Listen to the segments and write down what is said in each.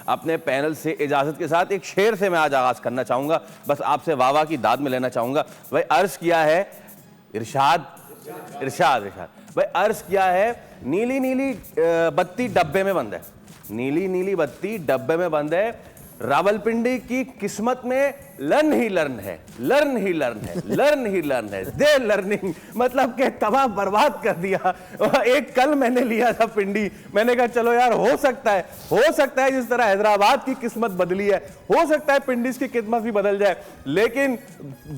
अपने पैनल से इजाजत के साथ एक शेर से मैं आज आगाज करना चाहूंगा, बस आपसे वाह वाह की दाद में लेना चाहूंगा। भाई अर्ज किया है इरशाद इरशाद इरशाद भाई अर्ज किया है, नीली नीली बत्ती डब्बे में बंद है, नीली नीली बत्ती डब्बे में बंद है। रावलपिंडी की किस्मत में लर्न ही लर्न है, लर्न ही लर्न है, लर्न ही लर्न है, दे लर्निंग, मतलब के तबाह बर्बाद कर दिया। एक कल मैंने लिया था पिंडी, मैंने कहा चलो यार हो सकता है जिस तरह हैदराबाद की किस्मत बदली है, हो सकता है पिंडीज की किस्मत भी बदल जाए, लेकिन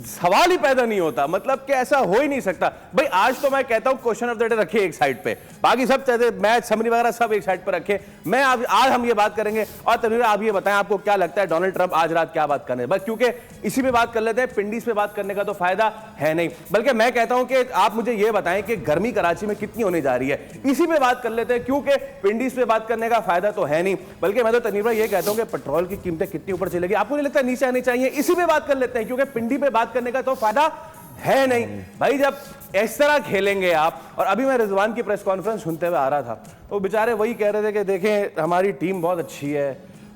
सवाल ही पैदा नहीं होता, मतलब कि ऐसा हो ही नहीं सकता। भाई आज तो मैं कहता हूं क्वेश्चन ऑफ द डे रखिए एक साइड पे, बाकी सब चाहते मैच समरी वगैरह सब एक साइड पे रखे। मैं आज हम ये बात करेंगे, और तनवीर आप ये बताएं आपको क्या लगता है डोनाल्ड ट्रंप आज रात क्या बात करने, बस क्योंकि इसी पे बात कर लेते हैं, पिंडीज पे बात करने का तो फायदा है नहीं, बल्कि मैं कहता हूं कि आप मुझे यह बताएं कि गर्मी कराची में कितनी होने जा रही है, इसी पे बात कर लेते हैं, क्योंकि पिंडीज पे बात करने का फायदा तो है नहीं, बल्कि मैं तो तनवीर भाई ये कहता हूं कि पेट्रोल की कीमतें कितनी ऊपर चलेगी, आपको नहीं लगता नीचे आनी चाहिए, इसी पे बात कर लेते हैं, क्योंकि पिंडी पे बात करने का तो फायदा है नहीं। भाई जब इस तरह खेलेंगे आप, और अभी मैं रिजवान की प्रेस कॉन्फ्रेंस सुनते हुए आ रहा था, तो बेचारे वही कह रहे थे कि देखें हमारी टीम बहुत अच्छी है,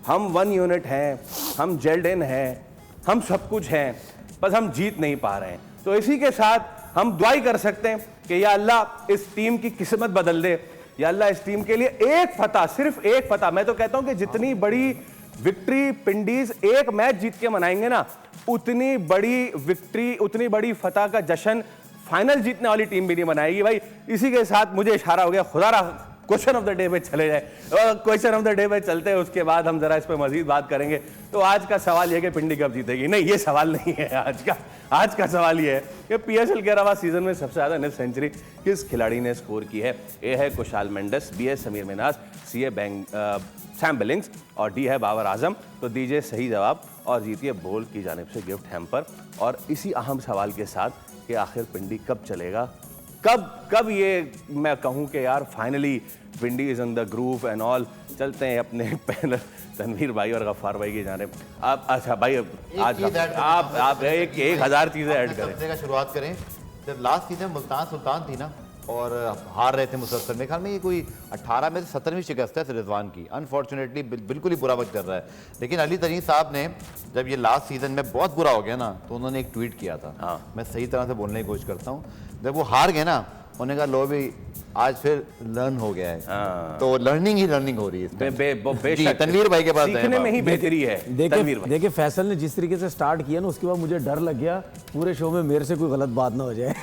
हम 1 यूनिट हैं, हम जेल्ड इन हैं, हम सब कुछ हैं, बस हम जीत नहीं पा रहे हैं। तो इसी के साथ हम दुआई कर सकते हैं कि या अल्लाह इस टीम की किस्मत बदल दे, या अल्लाह इस टीम के लिए एक फतह, सिर्फ एक फतह, मैं तो कहता हूं कि जितनी बड़ी विक्ट्री पिंडीज एक मैच जीत के मनाएंगे ना, उतनी बड़ी विक्ट्री, उतनी बड़ी फतह का जश्न फाइनल जीतने वाली टीम भी नहीं मनाएगी। भाई इसी के साथ मुझे इशारा हो गया, खुदा क्वेश्चन ऑफ द डे पे चले जाए, क्वेश्चन ऑफ द डे पे चलते हैं, उसके बाद हम जरा इस पे मजीद बात करेंगे। तो आज का सवाल यह कि पिंडी कब जीतेगी, नहीं ये सवाल नहीं है आज का सवाल ये है कि पीएसएल के अलावा सीजन में सबसे ज्यादा नेट सेंचुरी किस खिलाड़ी ने स्कोर की है। ए है कुशाल मेंडिस, बी है समीर मिनाज, सी है सैम बिलिंग्स, और डी है बाबर आजम। तो दीजिए सही जवाब और जीतिए बोल की जानिब से गिफ्ट हैम्पर। और इसी अहम सवाल के साथ कि आखिर पिंडी कब चलेगा, कब ये मैं कहूं कि यार finally Pindi is in the groove and all. चलते हैं अपने पैनल तनवीर भाई और गफ्फार भाई की जानिब। आप अच्छा भाई आज आप एक 1000 चीजें ऐड करें। शुरुआत करें, जब लास्ट सीजन मुल्तान सुल्तान थी ना और हार रहे थे मुसलसल, मेरे ख्याल में ये कोई 18 में 17वीं शिकस्त है रिजवान की, अनफॉर्चुनेटली बिल्कुल ही बुरा वक्त कर रहा है। लेकिन अली तरीन साहब ने जब ये लास्ट सीजन में बहुत बुरा हो गया ना, तो उन्होंने एक ट्वीट किया था, हाँ मैं सही तरह से बोलने की कोशिश करता हूँ, जब वो हार गए ना, उन्होंने कहा लो भी आज फिर लर्न हो गया है, तो लर्निंग ही लर्निंग हो रही है। तनवीर भाई के पास सीखने में ही बेहतरी है। देखिए फैसल ने जिस तरीके से स्टार्ट किया ना, उसके बाद मुझे डर लग गया पूरे शो में मेरे से कोई गलत बात ना हो जाए।